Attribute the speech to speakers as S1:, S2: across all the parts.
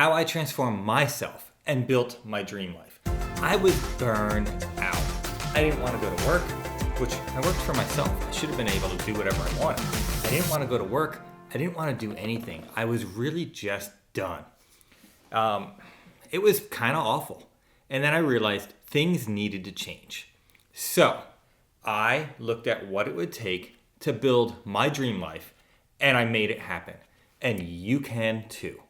S1: how I transformed myself and built my dream life. I was burned out. I didn't want to go to work, which I worked for myself. I should have been able to do whatever I wanted. I didn't want to go to work. I didn't want to do anything. I was really just done. It was kind of awful. And then I realized things needed to change. So I looked at what it would take to build my dream life, and I made it happen. And you can too.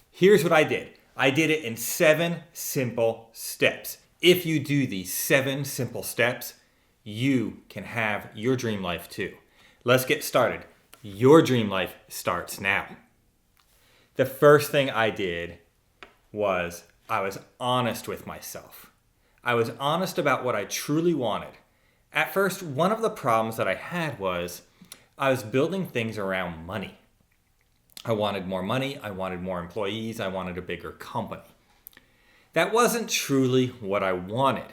S1: Here's what I did. I did it in 7 simple steps. If you do these 7 simple steps, you can have your dream life too. Let's get started. Your dream life starts now. The first thing I did was I was honest with myself. I was honest about what I truly wanted. At first, one of the problems that I had was I was building things around money. I wanted more money, I wanted more employees, I wanted a bigger company. That wasn't truly what I wanted.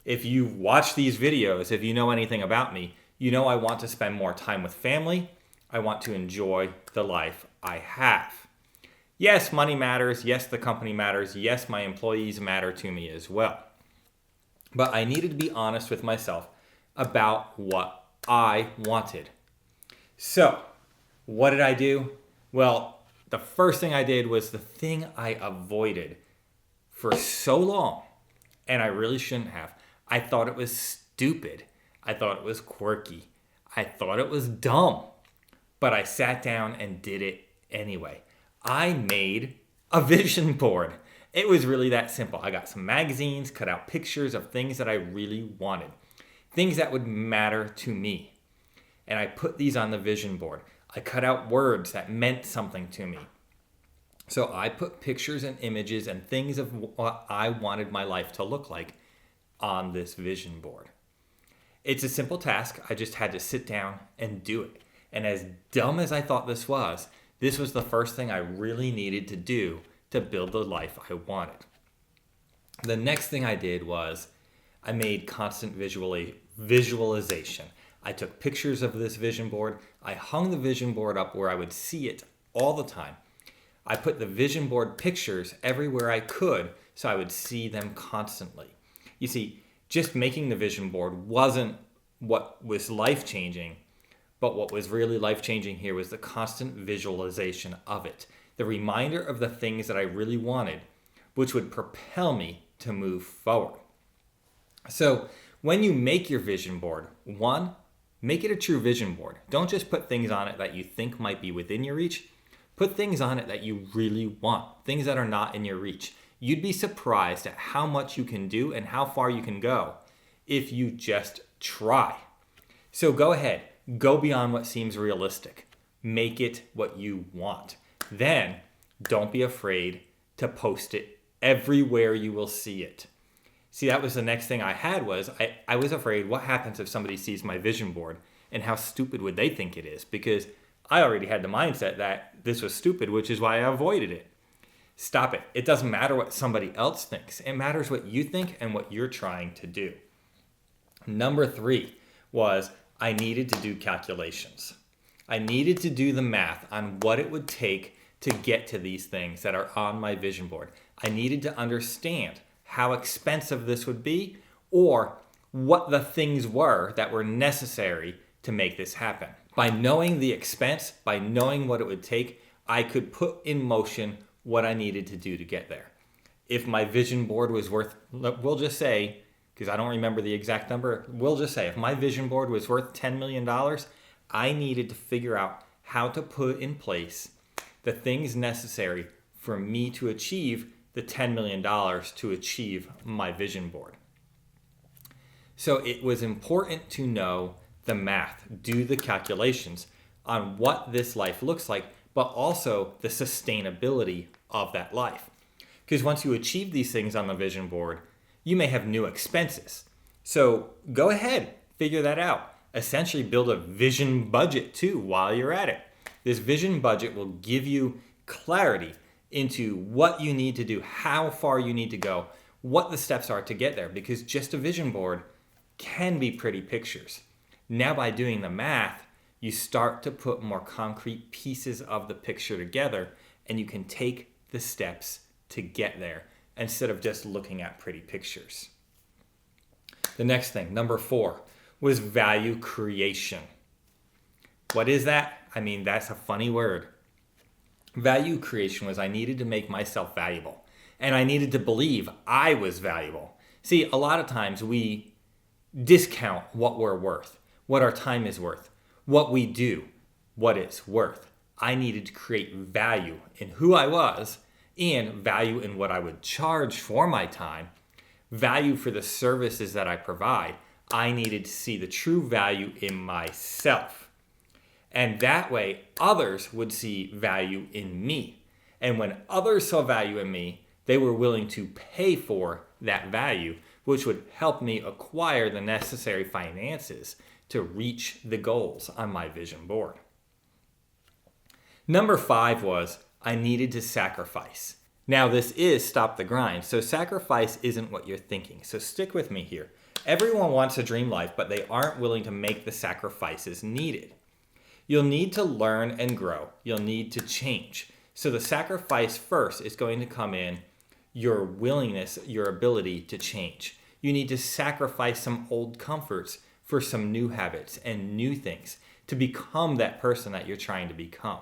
S1: If you watch these videos, if you know anything about me, you know I want to spend more time with family. I want to enjoy the life I have. Yes, money matters. Yes, the company matters. Yes, my employees matter to me as well. But I needed to be honest with myself about what I wanted. So, what did I do? Well, the first thing I did was the thing I avoided for so long, and I really shouldn't have. I thought it was stupid. I thought it was quirky. I thought it was dumb. But I sat down and did it anyway. I made a vision board. It was really that simple. I got some magazines, cut out pictures of things that I really wanted, things that would matter to me. And I put these on the vision board. I cut out words that meant something to me. So I put pictures and images and things of what I wanted my life to look like on this vision board. It's a simple task. I just had to sit down and do it. And as dumb as I thought this was the first thing I really needed to do to build the life I wanted. The next thing I did was I made constant visualization. I took pictures of this vision board. I hung the vision board up where I would see it all the time. I put the vision board pictures everywhere I could so I would see them constantly. You see, just making the vision board wasn't what was life-changing, but what was really life-changing here was the constant visualization of it. The reminder of the things that I really wanted, which would propel me to move forward. So when you make your vision board, 1, make it a true vision board. Don't just put things on it that you think might be within your reach. Put things on it that you really want, things that are not in your reach. You'd be surprised at how much you can do and how far you can go if you just try. So go ahead, go beyond what seems realistic. Make it what you want. Then don't be afraid to post it everywhere you will see it. See, that was the next thing I had was I was afraid what happens if somebody sees my vision board and how stupid would they think it is, because I already had the mindset that this was stupid, which is why I avoided it. Stop it. It doesn't matter what somebody else thinks. It matters what you think and what you're trying to do. Number 3 was I needed to do calculations. I needed to do the math on what it would take to get to these things that are on my vision board. I needed to understand how expensive this would be or what the things were that were necessary to make this happen. By knowing the expense, by knowing what it would take, I could put in motion what I needed to do to get there. If my vision board was worth, we'll just say, because I don't remember the exact number, we'll just say if my vision board was worth $10 million, I needed to figure out how to put in place the things necessary for me to achieve the $10 million to achieve my vision board. So it was important to know the math, do the calculations on what this life looks like, but also the sustainability of that life. Because once you achieve these things on the vision board, you may have new expenses. So go ahead, figure that out. Essentially build a vision budget too while you're at it. This vision budget will give you clarity into what you need to do, how far you need to go, what the steps are to get there, because just a vision board can be pretty pictures. Now by doing the math, you start to put more concrete pieces of the picture together and you can take the steps to get there instead of just looking at pretty pictures. The next thing, number 4, was value creation. What is that? I mean, that's a funny word. Value creation was I needed to make myself valuable, and I needed to believe I was valuable. See, a lot of times we discount what we're worth, what our time is worth, what we do, what it's worth. I needed to create value in who I was and value in what I would charge for my time, value for the services that I provide. I needed to see the true value in myself. And that way, others would see value in me. And when others saw value in me, they were willing to pay for that value, which would help me acquire the necessary finances to reach the goals on my vision board. Number 5 was I needed to sacrifice. Now, this is stop the grind, so sacrifice isn't what you're thinking. So stick with me here. Everyone wants a dream life, but they aren't willing to make the sacrifices needed. You'll need to learn and grow. You'll need to change. So the sacrifice first is going to come in your willingness, your ability to change. You need to sacrifice some old comforts for some new habits and new things to become that person that you're trying to become.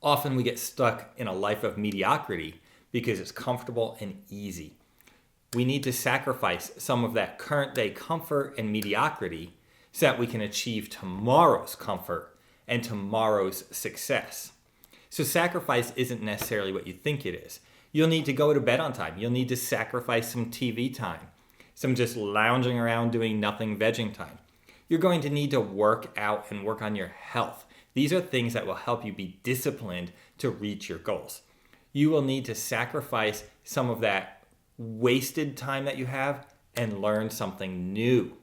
S1: Often we get stuck in a life of mediocrity because it's comfortable and easy. We need to sacrifice some of that current day comfort and mediocrity so that we can achieve tomorrow's comfort and tomorrow's success. So sacrifice isn't necessarily what you think it is. You'll need to go to bed on time. You'll need to sacrifice some TV time, some just lounging around doing nothing vegging time. You're going to need to work out and work on your health. These are things that will help you be disciplined to reach your goals. You will need to sacrifice some of that wasted time that you have and learn something new.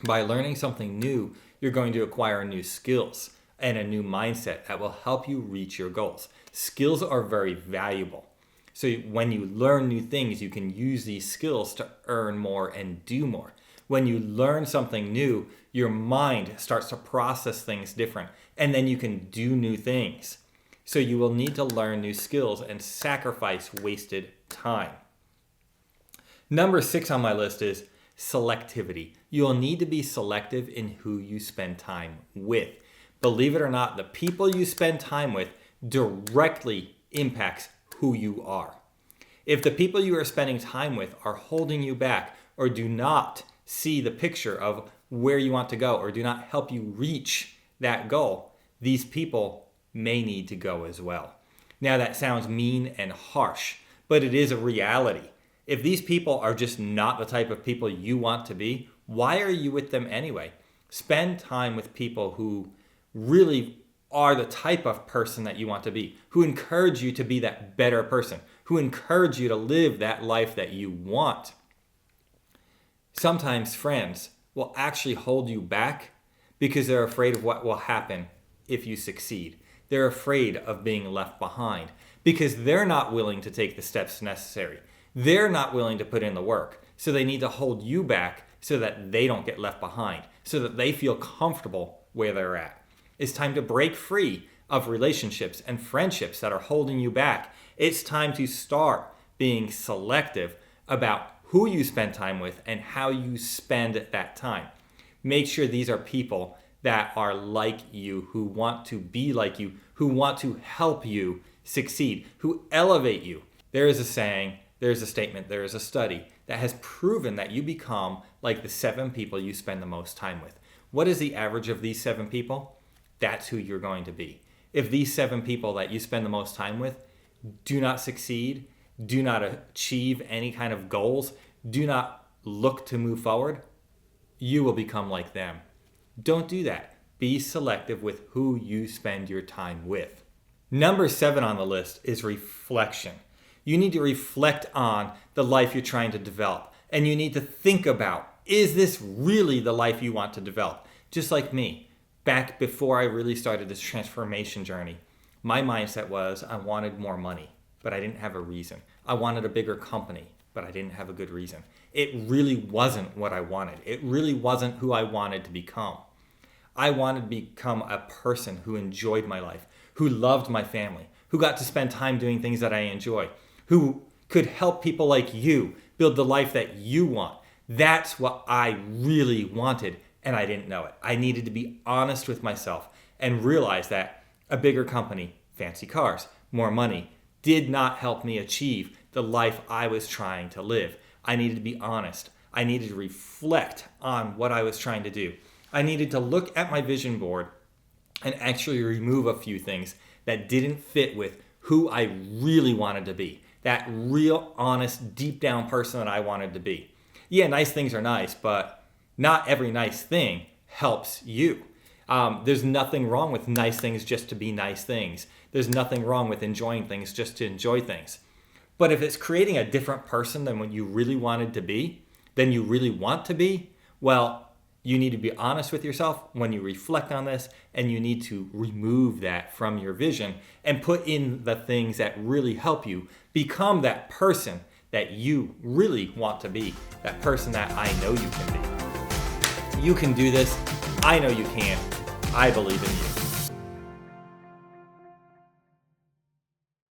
S1: By learning something new, you're going to acquire new skills and a new mindset that will help you reach your goals. Skills are very valuable. So when you learn new things, you can use these skills to earn more and do more. When you learn something new, your mind starts to process things different, and then you can do new things. So you will need to learn new skills and sacrifice wasted time. Number 6 on my list is selectivity. You'll need to be selective in who you spend time with. Believe it or not, the people you spend time with directly impacts who you are. If the people you are spending time with are holding you back or do not see the picture of where you want to go or do not help you reach that goal, these people may need to go as well. Now that sounds mean and harsh, but it is a reality. If these people are just not the type of people you want to be, why are you with them anyway? Spend time with people who really are the type of person that you want to be, who encourage you to be that better person, who encourage you to live that life that you want. Sometimes friends will actually hold you back because they're afraid of what will happen if you succeed. They're afraid of being left behind because they're not willing to take the steps necessary. They're not willing to put in the work. So they need to hold you back so that they don't get left behind, so that they feel comfortable where they're at. It's time to break free of relationships and friendships that are holding you back. It's time to start being selective about who you spend time with and how you spend that time. Make sure these are people that are like you, who want to be like you, who want to help you succeed, who elevate you. There is a saying, there's a statement, there is a study that has proven that you become like the 7 people you spend the most time with. What is the average of these 7 people? That's who you're going to be. If these 7 people that you spend the most time with do not succeed, do not achieve any kind of goals, do not look to move forward, you will become like them. Don't do that. Be selective with who you spend your time with. Number 7 on the list is reflection. You need to reflect on the life you're trying to develop. And you need to think about, is this really the life you want to develop? Just like me, back before I really started this transformation journey, my mindset was I wanted more money, but I didn't have a reason. I wanted a bigger company, but I didn't have a good reason. It really wasn't what I wanted. It really wasn't who I wanted to become. I wanted to become a person who enjoyed my life, who loved my family, who got to spend time doing things that I enjoy, who could help people like you build the life that you want. That's what I really wanted, and I didn't know it. I needed to be honest with myself and realize that a bigger company, fancy cars, more money, did not help me achieve the life I was trying to live. I needed to be honest. I needed to reflect on what I was trying to do. I needed to look at my vision board and actually remove a few things that didn't fit with who I really wanted to be. That real, honest, deep down person that I wanted to be. Yeah, nice things are nice, but not every nice thing helps you. There's nothing wrong with nice things just to be nice things. There's nothing wrong with enjoying things just to enjoy things. But if it's creating a different person than what you really wanted to be, than you really want to be, well, you need to be honest with yourself when you reflect on this, and you need to remove that from your vision and put in the things that really help you become that person that you really want to be, that person that I know you can be. You can do this. I know you can. I believe in you.